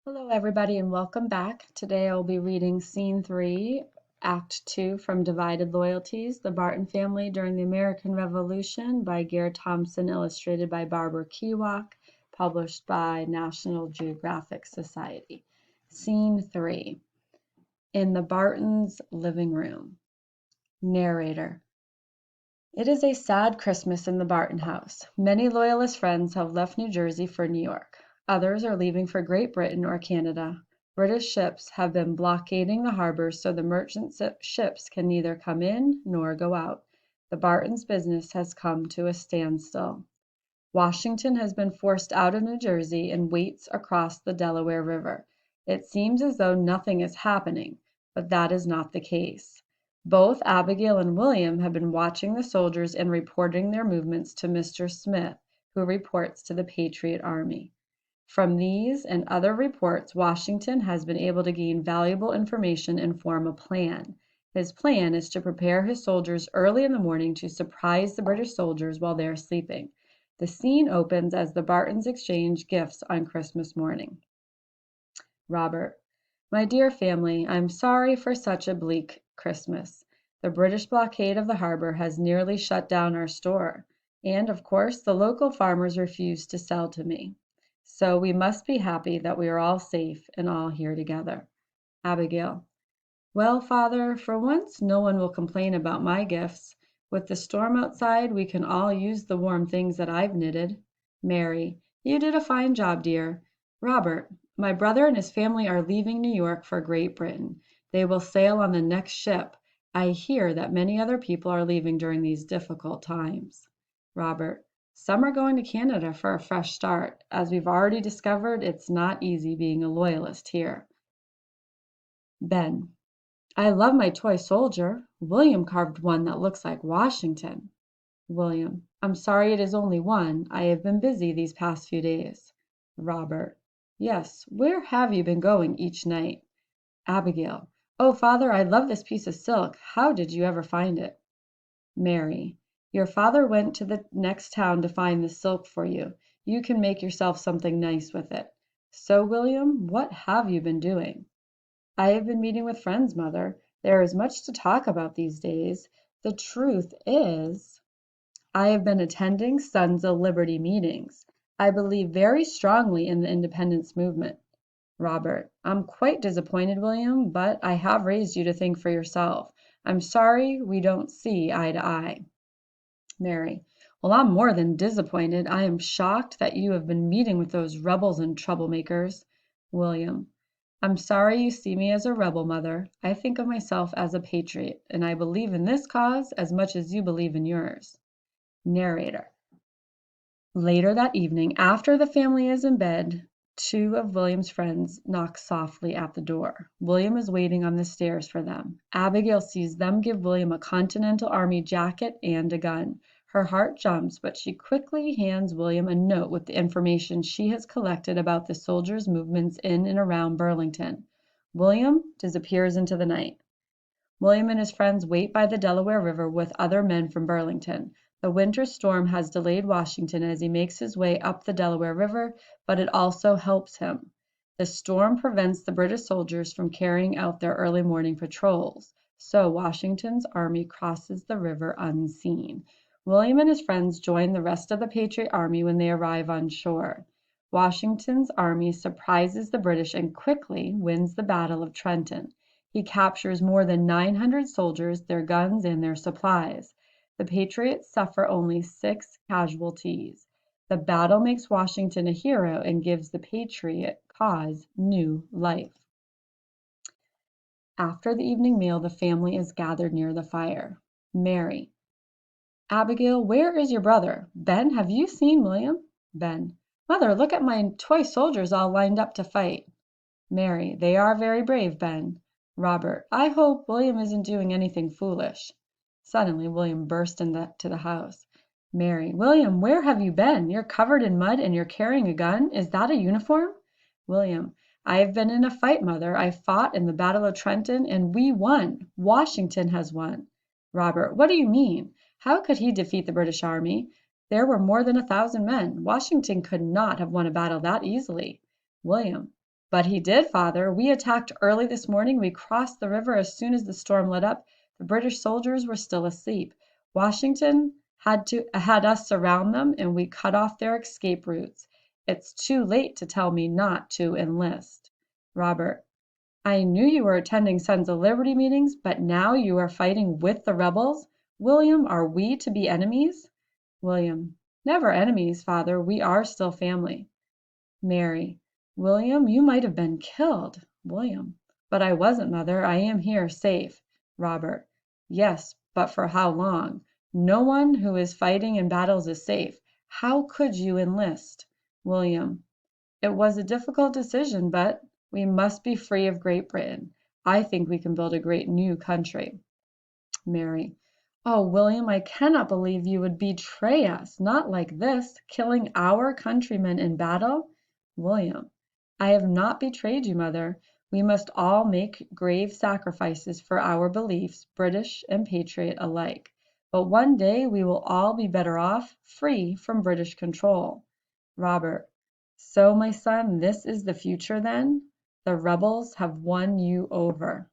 Hello, everybody, and welcome back. Today I'll be reading Scene 3, Act 2 from Divided Loyalties, The Barton Family During the American Revolution by Gare Thompson, illustrated by Barbara Kewak, published by National Geographic Society. Scene 3, in the Bartons' living room. Narrator. It is a sad Christmas in the Barton house. Many Loyalist friends have left New Jersey for New York. Others are leaving for Great Britain or Canada. British ships have been blockading the harbors so the merchant ships can neither come in nor go out. The Bartons' business has come to a standstill. Washington has been forced out of New Jersey and waits across the Delaware River. It seems as though nothing is happening, but that is not the case. Both Abigail and William have been watching the soldiers and reporting their movements to Mr. Smith, who reports to the Patriot Army. From these and other reports, Washington has been able to gain valuable information and form a plan. His plan is to prepare his soldiers early in the morning to surprise the British soldiers while they are sleeping. The scene opens as the Bartons exchange gifts on Christmas morning. Robert. My dear family, I am sorry for such a bleak Christmas. The British blockade of the harbor has nearly shut down our store, and of course the local farmers refuse to sell to me. So we must be happy that we are all safe and all here together. Abigail. Well, Father, for once no one will complain about my gifts. With the storm outside, we can all use the warm things that I've knitted. Mary. You did a fine job, dear. Robert. My brother and his family are leaving New York for Great Britain. They will sail on the next ship. I hear that many other people are leaving during these difficult times. Robert. Some are going to Canada for a fresh start. As we've already discovered, it's not easy being a loyalist here. Ben. I love my toy soldier. William carved one that looks like Washington. William. I'm sorry it is only one. I have been busy these past few days. Robert. Yes, where have you been going each night? Abigail. Oh, Father, I love this piece of silk. How did you ever find it? Mary. Your father went to the next town to find the silk for you. You can make yourself something nice with it. So, William, what have you been doing? I have been meeting with friends, Mother. There is much to talk about these days. The truth is, I have been attending Sons of Liberty meetings. I believe very strongly in the independence movement. Robert. I'm quite disappointed, William, but I have raised you to think for yourself. I'm sorry we don't see eye to eye. Mary. Well, I'm more than disappointed. I am shocked that you have been meeting with those rebels and troublemakers. William. I'm sorry you see me as a rebel, Mother. I think of myself as a patriot, and I believe in this cause as much as you believe in yours. Narrator. Later that evening, after the family is in bed, two of William's friends knock softly at the door. William is waiting on the stairs for them. Abigail sees them give William a Continental Army jacket and a gun. Her heart jumps, but she quickly hands William a note with the information she has collected about the soldiers' movements in and around Burlington. William disappears into the night. William and his friends wait by the Delaware River with other men from Burlington. The winter storm has delayed Washington as he makes his way up the Delaware River, but it also helps him. The storm prevents the British soldiers from carrying out their early morning patrols, so Washington's army crosses the river unseen. William and his friends join the rest of the Patriot Army when they arrive on shore. Washington's army surprises the British and quickly wins the Battle of Trenton. He captures more than 900 soldiers, their guns, and their supplies. The Patriots suffer only 6 casualties. The battle makes Washington a hero and gives the Patriot cause new life. After the evening meal, the family is gathered near the fire. Mary. Abigail, where is your brother? Ben, have you seen William? Ben. Mother, look at my toy soldiers all lined up to fight. Mary. They are very brave, Ben. Robert. I hope William isn't doing anything foolish. Suddenly William burst into the house. Mary. William, where have you been? You're covered in mud and you're carrying a gun. Is that a uniform? William. I have been in a fight, Mother. I fought in the Battle of Trenton and we won. Washington has won. Robert. What do you mean? How could he defeat the British Army? There were more than 1,000 men. Washington could not have won a battle that easily. William. But he did, Father. We attacked early this morning. We crossed the river as soon as the storm let up. The British soldiers were still asleep. Washington had us surround them, and we cut off their escape routes. It's too late to tell me not to enlist. Robert: I knew you were attending Sons of Liberty meetings, but now you are fighting with the rebels. William, are we to be enemies? William: Never enemies, Father. We are still family. Mary: William, you might have been killed. William: But I wasn't, Mother. I am here, safe. Robert: Yes, but for how long? No one who is fighting in battles is safe. How could you enlist? William: It was a difficult decision, but we must be free of Great Britain. I think we can build a great new country. Mary: Oh, William, I cannot believe you would betray us. Not like this, killing our countrymen in battle. William: I have not betrayed you, Mother. We must all make grave sacrifices for our beliefs, British and patriot alike. But one day we will all be better off, free from British control. Robert: So, my son, this is the future then? The rebels have won you over.